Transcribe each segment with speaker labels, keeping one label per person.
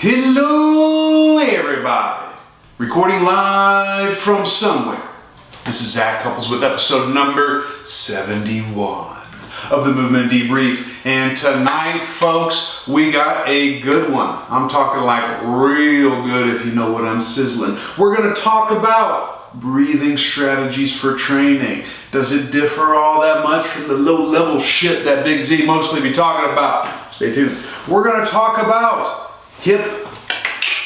Speaker 1: Hello everybody! Recording live from somewhere. This is Zach Couples with episode number 71 of the Movement Debrief. And tonight, folks, we got a good one. I'm talking like real good if you know what I'm sizzling. We're going to talk about breathing strategies for training. Does it differ all that much from the low-level shit that Big Z mostly be talking about? Stay tuned. We're going to talk about hip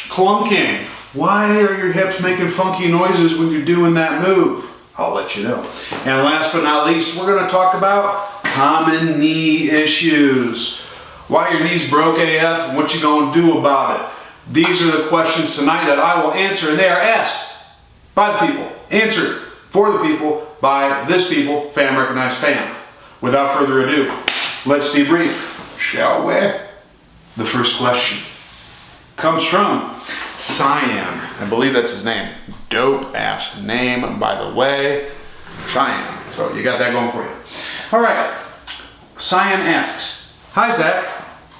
Speaker 1: clunking. Why are your hips making funky noises when you're doing that move? I'll let you know. And last but not least, we're going to talk about common knee issues. Why your knees broke AF and what you going to do about it. These are the questions tonight that I will answer, and they are asked by the people, answered for the people by this people, fam recognized fam. Without further ado, let's debrief, shall we? The first question comes from Cyan. I believe that's his name. Dope ass name, by the way. Cyan. So you got that going for you. All right. Cyan asks, hi Zach.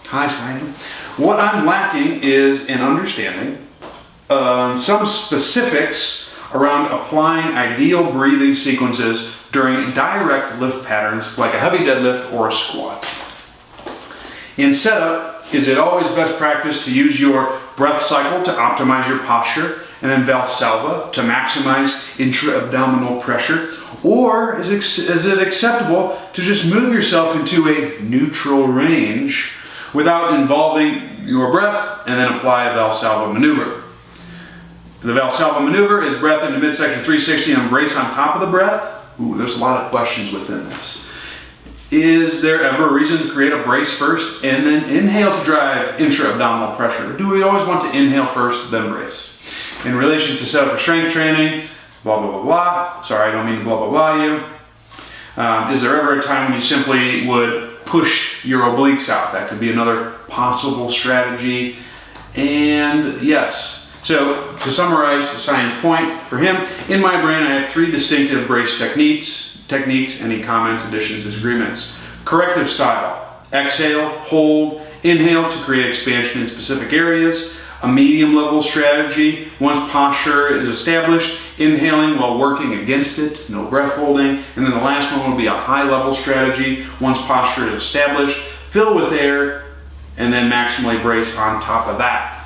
Speaker 1: Hi Cyan. What I'm lacking is an understanding some specifics around applying ideal breathing sequences during direct lift patterns like a heavy deadlift or a squat. In setup, is it always best practice to use your breath cycle to optimize your posture and then Valsalva to maximize intra-abdominal pressure? Or is it acceptable to just move yourself into a neutral range without involving your breath and then apply a Valsalva maneuver? The Valsalva maneuver is breath into midsection 360 and brace on top of the breath. Ooh, there's a lot of questions within this. Is there ever a reason to create a brace first and then inhale to drive intra-abdominal pressure? Or do we always want to inhale first, then brace? In relation to setup for strength training, blah, blah, blah, blah. Sorry, I don't mean to blah, blah, blah you. Is there ever a time when you simply would push your obliques out? That could be another possible strategy. And yes. So to summarize the science point for him, in my brain I have three distinctive brace techniques. Any comments, additions, disagreements. Corrective style. Exhale, hold, inhale to create expansion in specific areas. A medium level strategy. Once posture is established, inhaling while working against it, no breath holding. And then the last one will be a high level strategy. Once posture is established, fill with air and then maximally brace on top of that.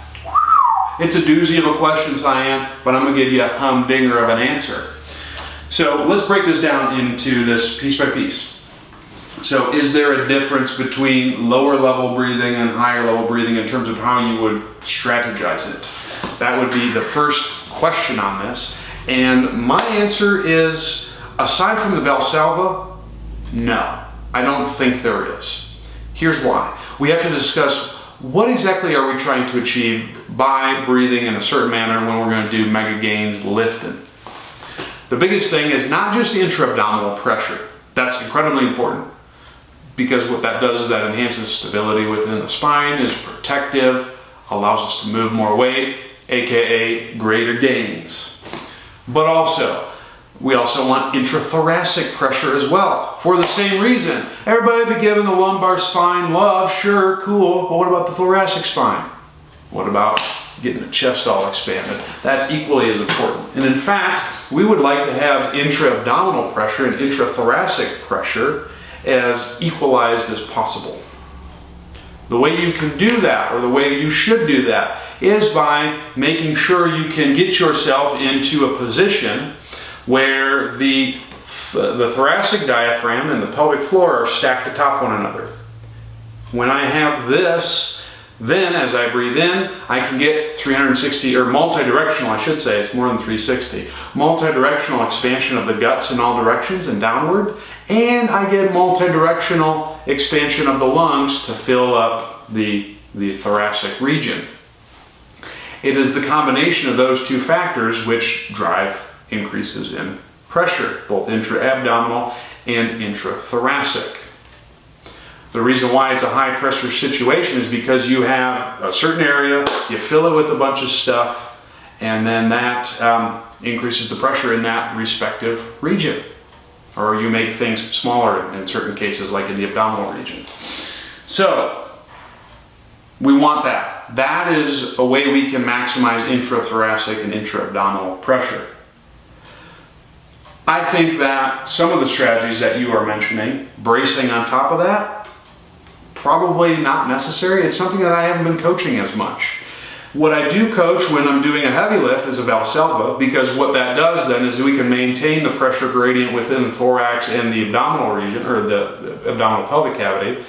Speaker 1: It's a doozy of a question, Cyan, but I'm going to give you a humdinger of an answer. So let's break this down into this piece by piece. So is there a difference between lower level breathing and higher level breathing in terms of how you would strategize it? That would be the first question on this. And my answer is, aside from the Valsalva, no, I don't think there is. Here's why. We have to discuss what exactly are we trying to achieve by breathing in a certain manner when we're going to do mega gains lifting. The biggest thing is not just intra-abdominal pressure. That's incredibly important because what that does is that enhances stability within the spine, is protective, allows us to move more weight, aka greater gains. But also, we also want intrathoracic pressure as well for the same reason. Everybody be giving the lumbar spine love, sure, cool, but what about the thoracic spine? What about getting the chest all expanded? That's equally as important. And in fact, we would like to have intra-abdominal pressure and intrathoracic pressure as equalized as possible. The way you can do that, or the way you should do that, is by making sure you can get yourself into a position where the thoracic diaphragm and the pelvic floor are stacked atop one another. When I have this, then as I breathe in, I can get 360, or multi-directional, I should say, it's more than 360, multi-directional expansion of the guts in all directions and downward, and I get multi-directional expansion of the lungs to fill up the thoracic region. It is the combination of those two factors which drive increases in pressure, both intra-abdominal and intrathoracic. The reason why it's a high pressure situation is because you have a certain area, you fill it with a bunch of stuff, and then that increases the pressure in that respective region. Or you make things smaller in certain cases, like in the abdominal region. So, We want that. That is a way we can maximize intrathoracic and intra-abdominal pressure. I think that some of the strategies that you are mentioning, bracing on top of that, probably not necessary. It's something that I haven't been coaching as much. What I do coach when I'm doing a heavy lift is a Valsalva, because what that does then is we can maintain the pressure gradient within the thorax and the abdominal region, or the abdominal pelvic cavity,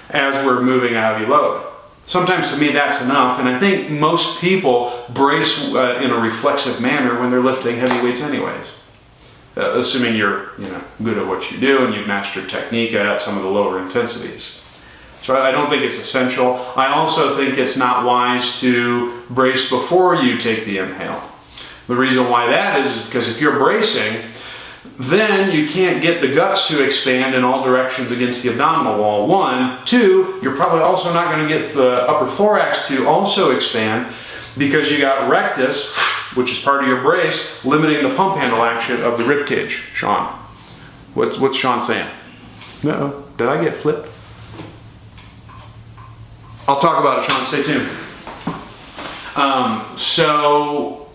Speaker 1: as we're moving a heavy load. Sometimes to me that's enough, and I think most people brace in a reflexive manner when they're lifting heavy weights anyways. Assuming you're good at what you do and you've mastered technique at some of the lower intensities. So I don't think it's essential. I also think it's not wise to brace before you take the inhale. The reason why that is because if you're bracing, then you can't get the guts to expand in all directions against the abdominal wall. 1. 2, you're probably also not going to get the upper thorax to also expand because you got rectus, which is part of your brace, limiting the pump handle action of the rib cage. Sean, what's Sean saying? Uh-oh, did I get flipped? I'll talk about it, Sean. Stay tuned. So,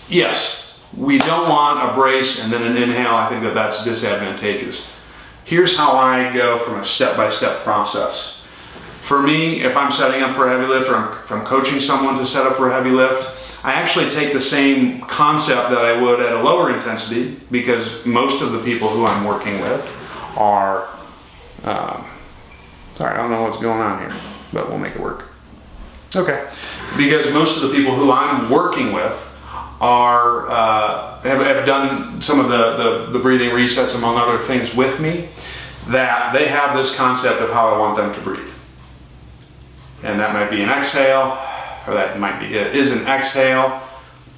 Speaker 1: yes, we don't want a brace and then an inhale. I think that that's disadvantageous. Here's how I go from a step-by-step process. For me, if I'm setting up for a heavy lift, or if I'm coaching someone to set up for a heavy lift, I actually take the same concept that I would at a lower intensity, because most of the people who I'm working with are, sorry, I don't know what's going on here, but we'll make it work. Okay, because most of the people who I'm working with are have done some of the breathing resets, among other things, with me, that they have this concept of how I want them to breathe. And that might be an exhale, or that might be, it is an exhale,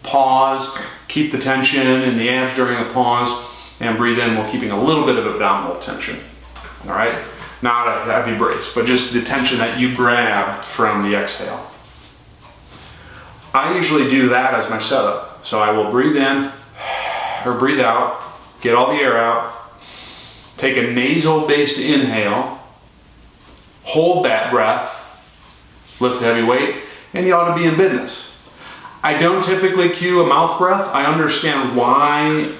Speaker 1: pause, keep the tension in the abs during the pause, and breathe in while keeping a little bit of abdominal tension. All right? Not a heavy brace, but just the tension that you grab from the exhale. I usually do that as my setup. So I will breathe in, or breathe out, get all the air out, take a nasal-based inhale, hold that breath, lift the heavy weight, and you ought to be in business. I don't typically cue a mouth breath. I understand why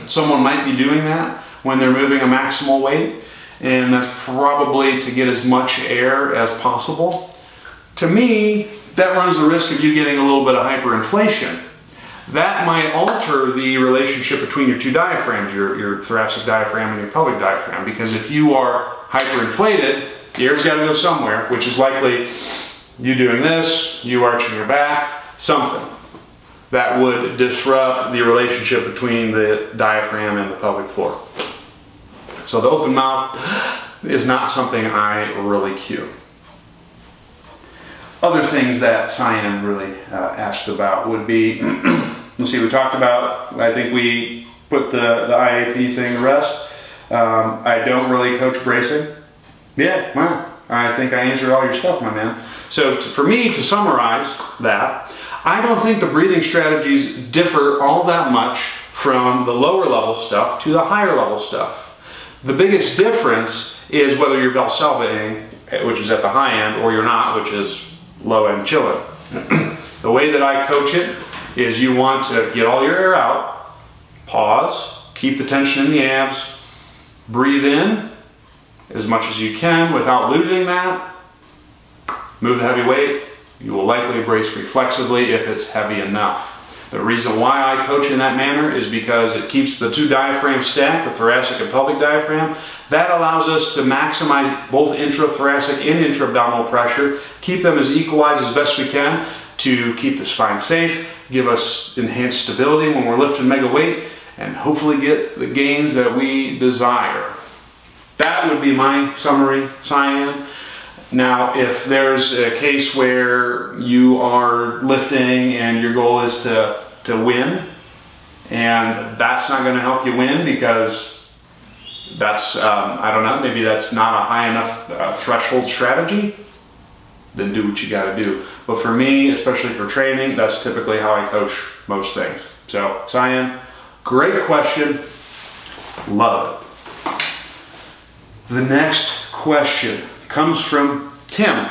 Speaker 1: someone might be doing that when they're moving a maximal weight, and that's probably to get as much air as possible. To me, that runs the risk of you getting a little bit of hyperinflation. That might alter the relationship between your two diaphragms, your thoracic diaphragm and your pelvic diaphragm, because if you are hyperinflated, the air's got to go somewhere, which is likely you doing this, you arching your back, something that would disrupt the relationship between the diaphragm and the pelvic floor. So the open mouth is not something I really cue. Other things that Cyan really asked about would be, let's see, we talked about, I think we put the IAP thing to rest. I don't really coach bracing. Yeah, well, I think I answered all your stuff, my man. So for me, to summarize that, I don't think the breathing strategies differ all that much from the lower level stuff to the higher level stuff. The biggest difference is whether you're Valsalvaing, which is at the high end, or you're not, which is low end chilling. The way that I coach it is you want to get all your air out, pause, keep the tension in the abs, breathe in as much as you can without losing that, move the heavy weight. You will likely brace reflexively if it's heavy enough. The reason why I coach in that manner is because it keeps the two diaphragms stacked, the thoracic and pelvic diaphragm. That allows us to maximize both intrathoracic and intra-abdominal pressure, keep them as equalized as best we can to keep the spine safe, give us enhanced stability when we're lifting mega weight, and hopefully get the gains that we desire. That would be my summary, Cyan. Now, if there's a case where you are lifting and your goal is to win, and that's not going to help you win because that's, I don't know, maybe that's not a high enough threshold strategy, then do what you got to do. But for me, especially for training, that's typically how I coach most things. So, Cyan, great question. Love it. The next question comes from Tim.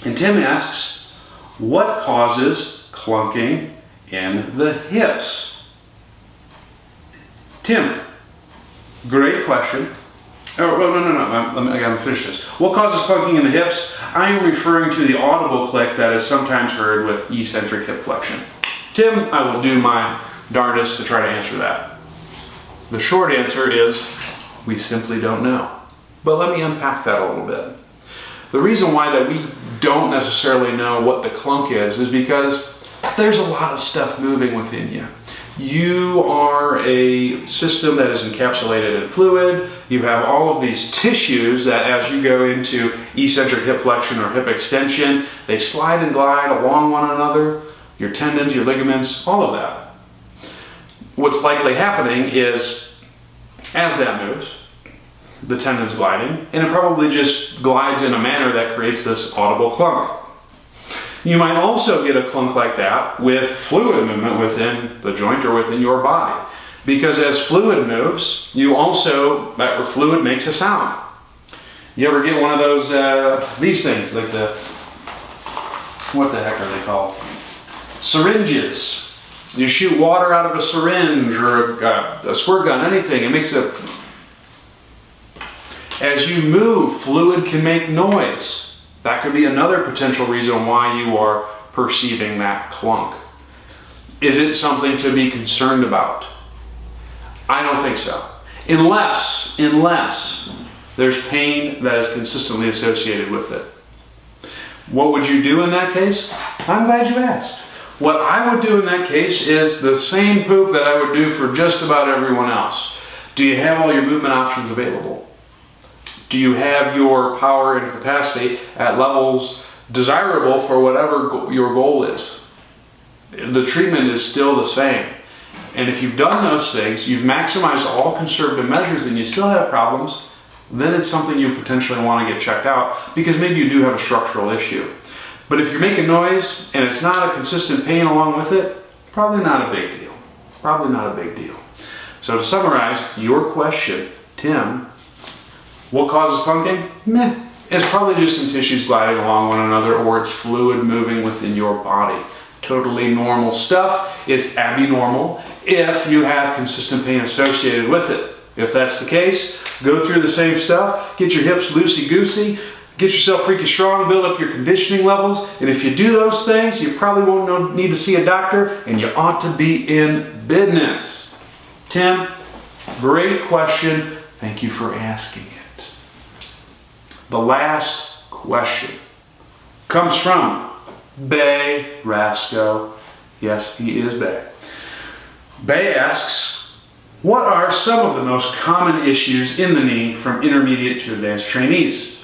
Speaker 1: And Tim asks, what causes clunking in the hips? Tim, great question. Oh, no. I gotta finish this. What causes clunking in the hips? I am referring to the audible click that is sometimes heard with eccentric hip flexion. Tim, I will do my darndest to try to answer that. The short answer is, we simply don't know. But let me unpack that a little bit. The reason why that we don't necessarily know what the clunk is because there's a lot of stuff moving within you. You are a system that is encapsulated in fluid. You have all of these tissues that as you go into eccentric hip flexion or hip extension, they slide and glide along one another. Your tendons, your ligaments, all of that. What's likely happening is as that moves, the tendon's gliding, and it probably just glides in a manner that creates this audible clunk. You might also get a clunk like that with fluid movement within the joint or within your body. Because as fluid moves, that fluid makes a sound. You ever get one of those, these things, like what the heck are they called? Syringes. You shoot water out of a syringe or a squirt gun, anything, it makes a... As you move, fluid can make noise. That could be another potential reason why you are perceiving that clunk. Is it something to be concerned about? I don't think so. Unless there's pain that is consistently associated with it. What would you do in that case? I'm glad you asked. What I would do in that case is the same poop that I would do for just about everyone else. Do you have all your movement options available? Do you have your power and capacity at levels desirable for whatever your goal is? The treatment is still the same. And if you've done those things, you've maximized all conservative measures and you still have problems, then it's something you potentially want to get checked out because maybe you do have a structural issue. But if you're making noise and it's not a consistent pain along with it, probably not a big deal. Probably not a big deal. So to summarize your question, Tim, what causes clunking? It's probably just some tissues gliding along one another or it's fluid moving within your body. Totally normal stuff. It's abnormal if you have consistent pain associated with it. If that's the case, go through the same stuff, get your hips loosey-goosey, get yourself freaky strong, build up your conditioning levels, and if you do those things, you probably won't need to see a doctor and you ought to be in business. Tim, great question. Thank you for asking it. The last question comes from Bay Rasco. Yes, he is Bay. Bay asks, what are some of the most common issues in the knee from intermediate to advanced trainees?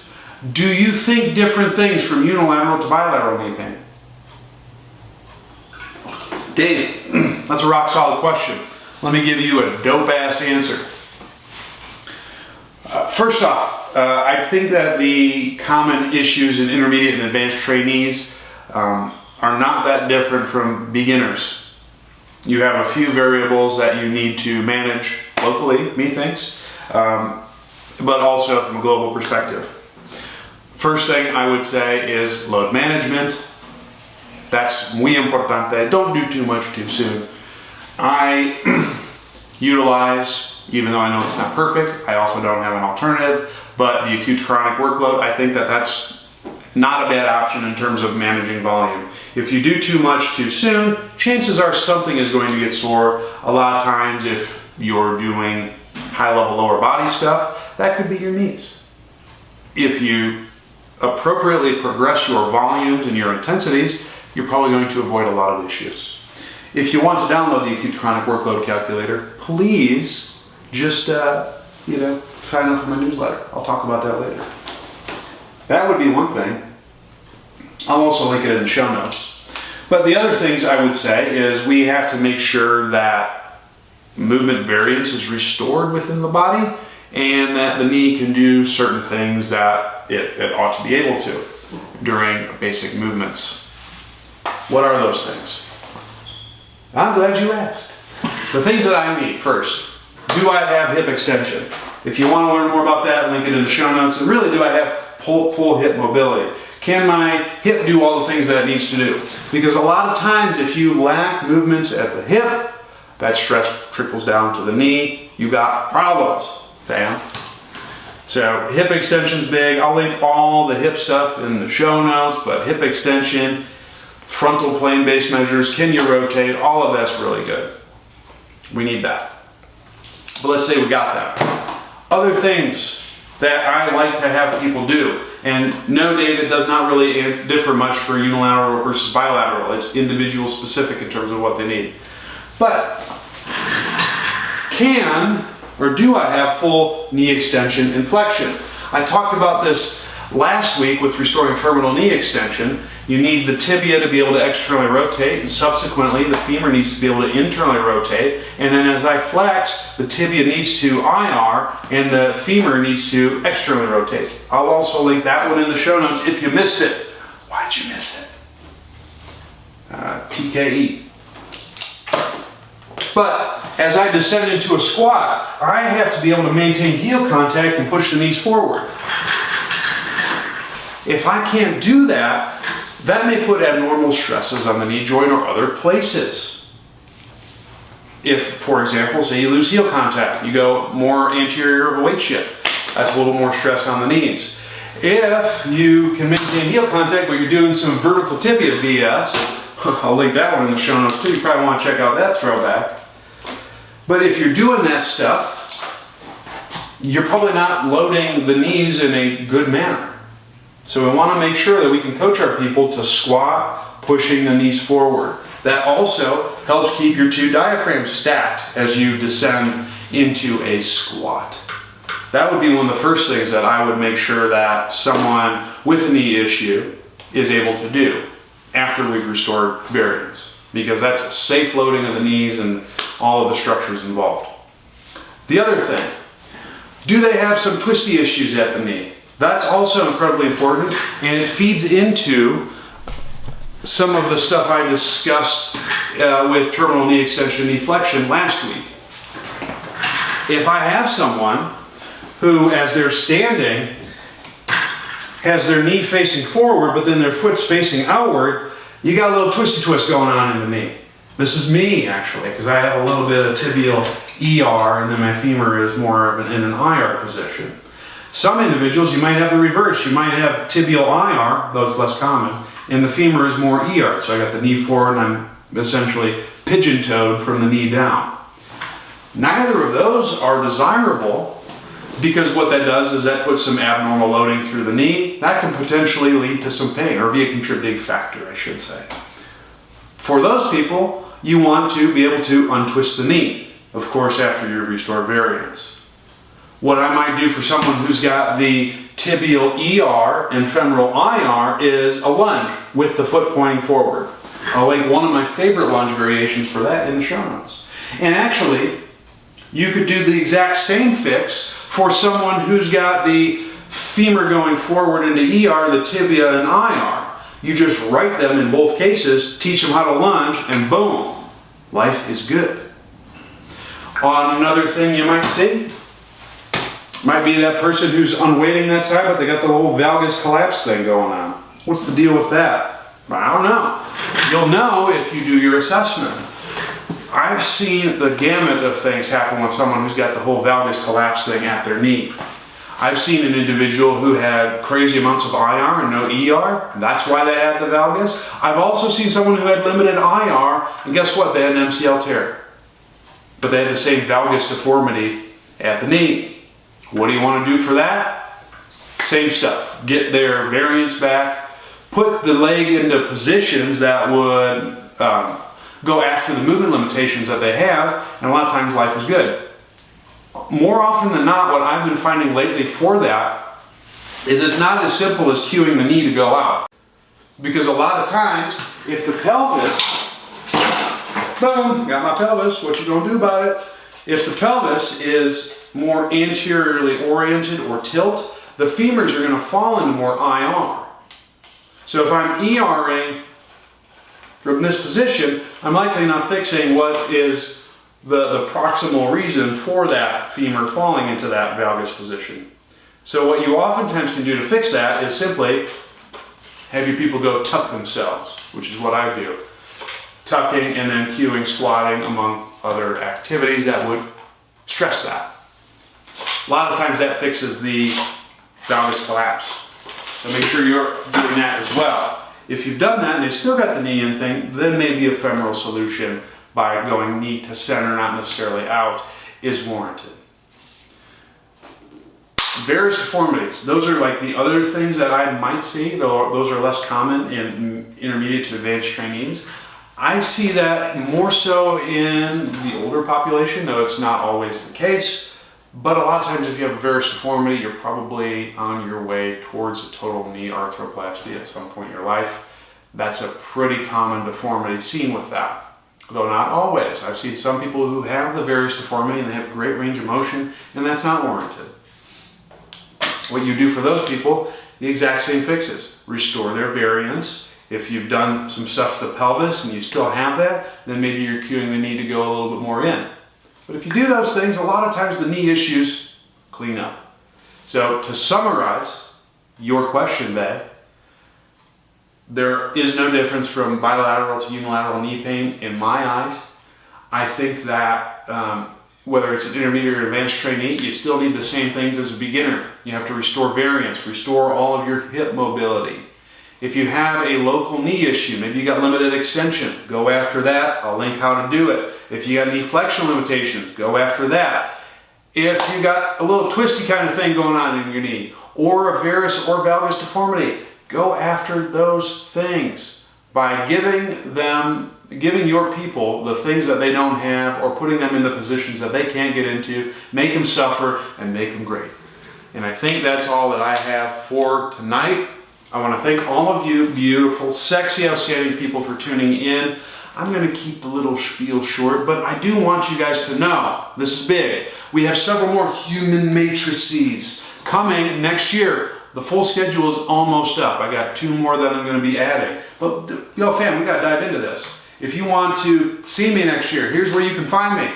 Speaker 1: Do you think different things from unilateral to bilateral knee pain? Dave, that's a rock solid question. Let me give you a dope ass answer. First off, I think that the common issues in intermediate and advanced trainees are not that different from beginners. You have a few variables that you need to manage locally, methinks, but also from a global perspective. First thing I would say is load management. That's muy importante. Don't do too much too soon. I utilize, even though I know it's not perfect, I also don't have an alternative, but the acute to chronic workload, I think that that's not a bad option in terms of managing volume. If you do too much too soon, chances are something is going to get sore. A lot of times if you're doing high level lower body stuff, that could be your knees. If you appropriately progress your volumes and your intensities, you're probably going to avoid a lot of issues. If you want to download the acute to chronic workload calculator, please just sign up for my newsletter. I'll talk about that later. That would be one thing. I'll also link it in the show notes. But the other things I would say is we have to make sure that movement variance is restored within the body and that the knee can do certain things that it ought to be able to during basic movements. What are those things? I'm glad you asked. The things that I need first. Do I have hip extension? If you want to learn more about that, link it in the show notes. And really, do I have full hip mobility? Can my hip do all the things that it needs to do? Because a lot of times if you lack movements at the hip, that stress trickles down to the knee. You got problems, fam. So hip extension's big. I'll link all the hip stuff in the show notes, but hip extension, frontal plane base measures, can you rotate, all of that's really good. We need that. But let's say we got that. Other things that I like to have people do, and no, David, does not really differ much for unilateral versus bilateral. It's individual specific in terms of what they need. But can or do I have full knee extension and flexion? I talked about this last week with restoring terminal knee extension. You need the tibia to be able to externally rotate, and subsequently the femur needs to be able to internally rotate. And then as I flex, the tibia needs to IR and the femur needs to externally rotate. I'll also link that one in the show notes if you missed it. Why'd you miss it? PKE. But as I descend into a squat, I have to be able to maintain heel contact and push the knees forward. If I can't do that, that may put abnormal stresses on the knee joint or other places. If, for example, say you lose heel contact, you go more anterior of a weight shift, that's a little more stress on the knees. If you can maintain heel contact but you're doing some vertical tibia BS, I'll link that one in the show notes too, you probably want to check out that throwback. But if you're doing that stuff, you're probably not loading the knees in a good manner. So we want to make sure that we can coach our people to squat, pushing the knees forward. That also helps keep your two diaphragms stacked as you descend into a squat. That would be one of the first things that I would make sure that someone with a knee issue is able to do after we've restored variance, because that's a safe loading of the knees and all of the structures involved. The other thing, do they have some twisty issues at the knee? That's also incredibly important, and it feeds into some of the stuff I discussed with terminal knee extension, knee flexion last week. If I have someone who, as they're standing, has their knee facing forward, but then their foot's facing outward, you got a little twisty twist going on in the knee. This is me, actually, because I have a little bit of tibial ER, and then my femur is more of in an IR position. Some individuals, you might have the reverse. You might have tibial IR, though it's less common, and the femur is more ER. So I got the knee forward, and I'm essentially pigeon-toed from the knee down. Neither of those are desirable, because what that does is that puts some abnormal loading through the knee. That can potentially lead to some pain, or be a contributing factor, I should say. For those people, you want to be able to untwist the knee, of course, after you've restored variance. What I might do for someone who's got the tibial ER and femoral IR is a lunge with the foot pointing forward. I'll link one of my favorite lunge variations for that in the show notes. And actually, you could do the exact same fix for someone who's got the femur going forward into ER, the tibia and IR. You just write them in both cases, teach them how to lunge, and boom, life is good. On another thing you might see, might be that person who's unweighting that side, but they got the whole valgus collapse thing going on. What's the deal with that? I don't know. You'll know if you do your assessment. I've seen the gamut of things happen with someone who's got the whole valgus collapse thing at their knee. I've seen an individual who had crazy amounts of IR and no ER. That's why they had the valgus. I've also seen someone who had limited IR, and guess what? They had an MCL tear. But they had the same valgus deformity at the knee. What do you want to do for that? Same stuff. Get their variance back, put the leg into positions that would go after the movement limitations that they have, and a lot of times life is good. More often than not, what I've been finding lately for that is it's not as simple as cueing the knee to go out. Because a lot of times, if the pelvis, boom, got my pelvis, what you gonna do about it? If the pelvis is more anteriorly oriented or tilt, the femurs are going to fall into more IR. So if I'm ERing from this position, I'm likely not fixing what is the proximal reason for that femur falling into that valgus position. So what you oftentimes can do to fix that is simply have your people go tuck themselves, which is what I do. Tucking and then cueing, squatting, among other activities that would stress that. A lot of times that fixes the Valgus Collapse. So make sure you're doing that as well. If you've done that and they still got the knee in thing, then maybe a femoral solution by going knee to center, not necessarily out, is warranted. Various deformities. Those are like the other things that I might see, though those are less common in intermediate to advanced trainees. I see that more so in the older population, though it's not always the case. But a lot of times if you have a varus deformity, you're probably on your way towards a total knee arthroplasty at some point in your life. That's a pretty common deformity seen with that, though not always. I've seen some people who have the varus deformity and they have great range of motion, and that's not warranted. What you do for those people, the exact same fixes. Restore their variance. If you've done some stuff to the pelvis and you still have that, then maybe you're cueing the knee to go a little bit more in. But if you do those things, a lot of times the knee issues clean up. So to summarize your question, Bay, there is no difference from bilateral to unilateral knee pain in my eyes. I think that whether it's an intermediate or advanced trainee, you still need the same things as a beginner. You have to restore variance, restore all of your hip mobility. If you have a local knee issue, maybe you got limited extension, go after that. I'll link how to do it. If you got knee flexion limitations, go after that. If you got a little twisty kind of thing going on in your knee, or a varus or valgus deformity, go after those things by giving your people the things that they don't have, or putting them in the positions that they can't get into, make them suffer and make them great. And I think that's all that I have for tonight. I want to thank all of you beautiful, sexy, outstanding people for tuning in. I'm going to keep the little spiel short, but I do want you guys to know, this is big, we have several more human matrices coming next year. The full schedule is almost up. I got 2 more that I'm going to be adding. But yo fam, we got to dive into this. If you want to see me next year, here's where you can find me.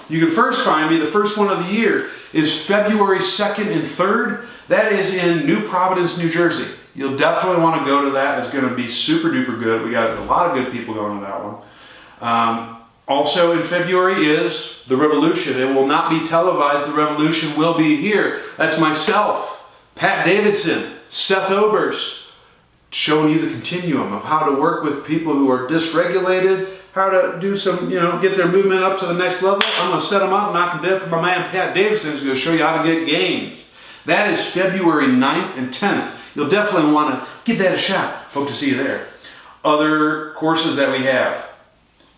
Speaker 1: You can first find me, the first one of the year is February 2nd and 3rd. That is in New Providence, New Jersey. You'll definitely want to go to that. It's going to be super duper good. We got a lot of good people going to that one. Also in February is the Revolution. It will not be televised. The Revolution will be here. That's myself, Pat Davidson, Seth Oberst, showing you the continuum of how to work with people who are dysregulated, how to do some, get their movement up to the next level. I'm going to set them up, knock them dead for my man Pat Davidson, who's going to show you how to get gains. That is February 9th and 10th. You'll definitely want to give that a shot. Hope to see you there. Other courses that we have,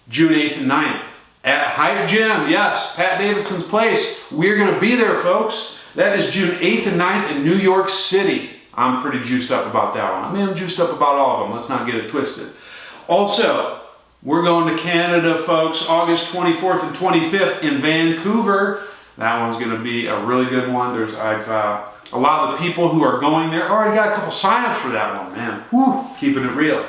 Speaker 1: June 8th and 9th at Hype Gym. Yes, Pat Davidson's place. We're going to be there, folks. That is June 8th and 9th in New York City. I'm pretty juiced up about that one. I mean, I'm juiced up about all of them. Let's not get it twisted. Also, we're going to Canada, folks, August 24th and 25th in Vancouver. That one's going to be a really good one. A lot of the people who are going there, already got a couple signups for that one, man. Whew, keeping it real.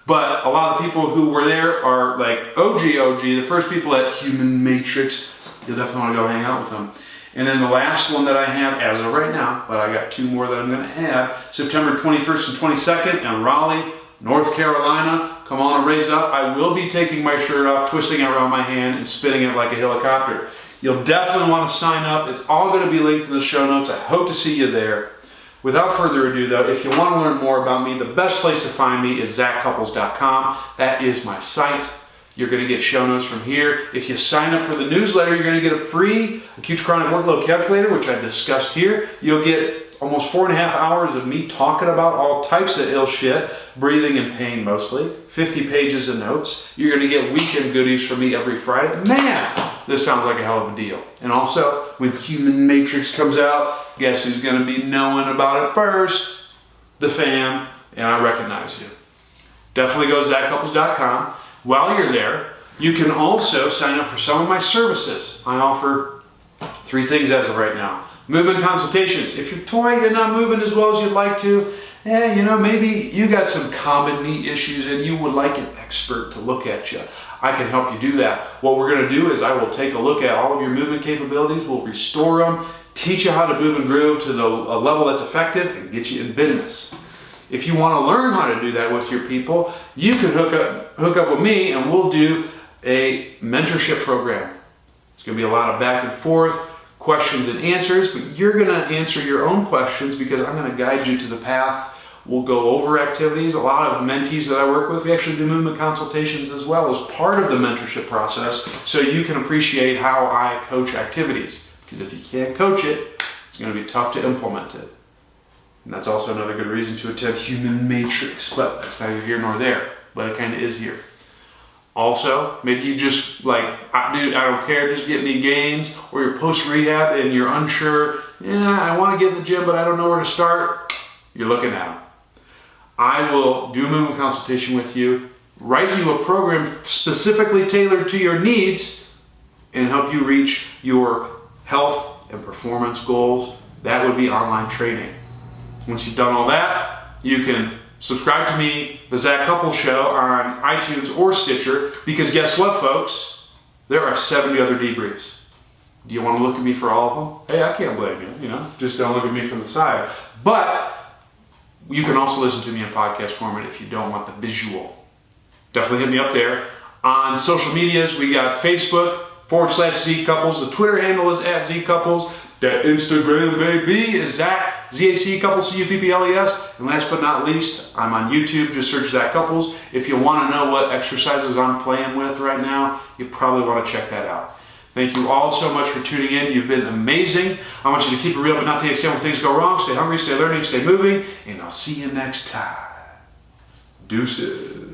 Speaker 1: But a lot of people who were there are like OG, the first people at Human Matrix. You'll definitely want to go hang out with them. And then the last one that I have as of right now, but I got 2 more that I'm going to add, September 21st and 22nd in Raleigh, North Carolina. Come on and raise up. I will be taking my shirt off, twisting it around my hand, and spinning it like a helicopter. You'll definitely want to sign up. It's all going to be linked in the show notes. I hope to see you there. Without further ado, though, if you want to learn more about me, the best place to find me is zachcouples.com. That is my site. You're going to get show notes from here. If you sign up for the newsletter, you're going to get a free acute chronic workload calculator, which I discussed here. You'll get almost 4.5 hours of me talking about all types of ill shit, breathing and pain mostly, 50 pages of notes. You're going to get weekend goodies from me every Friday. Man, this sounds like a hell of a deal. And also, when Human Matrix comes out, guess who's going to be knowing about it first? The fam, and I recognize you. Definitely go to zachcouples.com. While you're there, you can also sign up for some of my services. I offer 3 things as of right now. Movement consultations. If you're toying and not moving as well as you'd like to, maybe you got some common knee issues and you would like an expert to look at you. I can help you do that. What we're going to do is I will take a look at all of your movement capabilities, we'll restore them, teach you how to move and groove to a level that's effective, and get you in business. If you want to learn how to do that with your people, you can hook up with me and we'll do a mentorship program. It's going to be a lot of back and forth, questions and answers, but you're going to answer your own questions because I'm going to guide you to the path. We'll go over activities. A lot of mentees that I work with, we actually do movement consultations as well as part of the mentorship process, so you can appreciate how I coach activities. Because if you can't coach it, it's going to be tough to implement it. And that's also another good reason to attend Human Matrix, but that's neither here nor there, but it kind of is here. Also, maybe you just like, dude, I don't care, just get me gains, or you're post-rehab and you're unsure, I want to get in the gym, but I don't know where to start. You're looking at them. I will do a movement consultation with you, write you a program specifically tailored to your needs, and help you reach your health and performance goals. That would be online training. Once you've done all that, you can subscribe to me, The Zach Couples Show, on iTunes or Stitcher, because guess what, folks? There are 70 other debriefs. Do you want to look at me for all of them? Hey, I can't blame you, just don't look at me from the side. But you can also listen to me in podcast format if you don't want the visual. Definitely hit me up there. On social medias, we got Facebook /Z Couples. The Twitter handle is @ZCouples. The Instagram, baby, is Zach, ZAC Couples, CUPPLES. And last but not least, I'm on YouTube. Just search Zach Couples. If you want to know what exercises I'm playing with right now, you probably want to check that out. Thank you all so much for tuning in. You've been amazing. I want you to keep it real but not take a stand when things go wrong. Stay hungry, stay learning, stay moving, and I'll see you next time. Deuces.